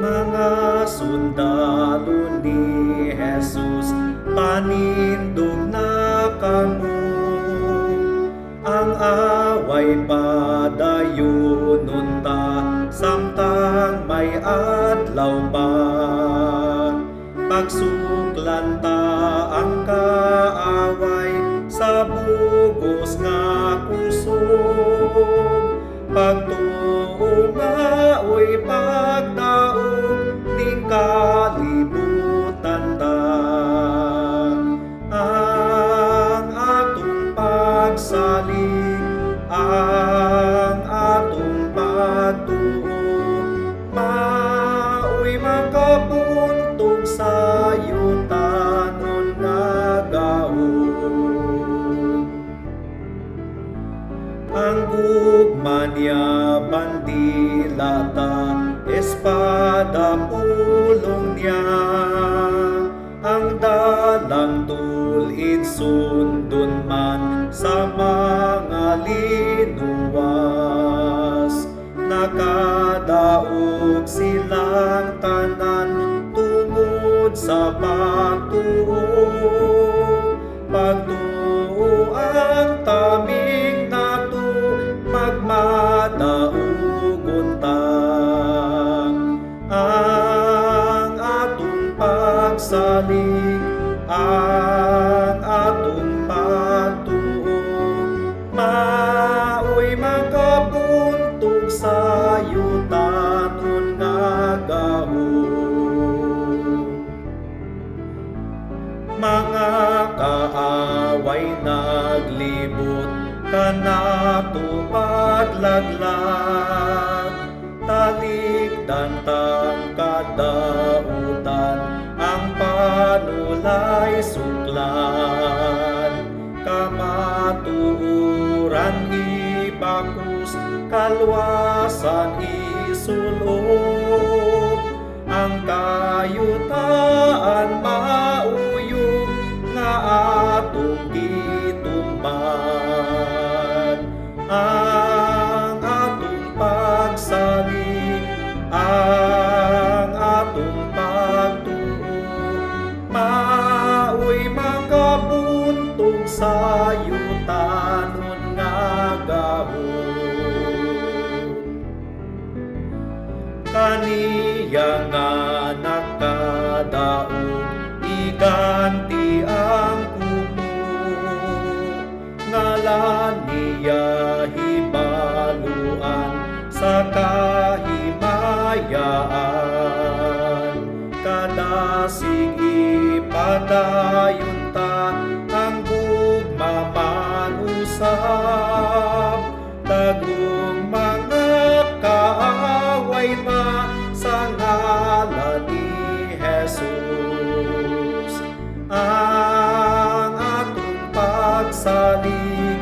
Mga sundalo ni Jesus, panindog na kamo. Ang away padayon ta, samtang may adlaw pa. Pagsuklan ta ang kaaway sa bugos nga kusog. Pagtuo nga oy pagdaog ning kalibutan ta. Ang atong pagsalig, ang atong pagtuo, maoy makabuntog sa yutanon nga gahom. Ang gugma niya bandila ta, espada pulong niya. Ang dalang tulid sundon man sa mga linuwas. Nakadaog silang tanan tungod sa pagtuo. Pagtuo ang taming nato, magmadaugon ta. Ang atong pagsalig, ang atong pagtuo, maoy makabuntog sa yutanon nga gahom. Mga kaaway naglibot, kanato paglaglag. Talikdan tang kadautan, ang panulay suklan. Kamatuuran ibakus, kalwasan isulod. Ang kayutaan mauyog nga atong gitumban. Ang atong pagsalig, ang atong pagtuo, maoy makabuntog sa yutanon nga gahom. Kaniya nga nakadaog, iganti ang kumo. Ngalan niya hibaluan sa kahimaya,an kadasig ipadayon ta, ang gugma manusap. Tagong mga kaaway ta sa ngalan ni Jesus. Ang atong pagsalig,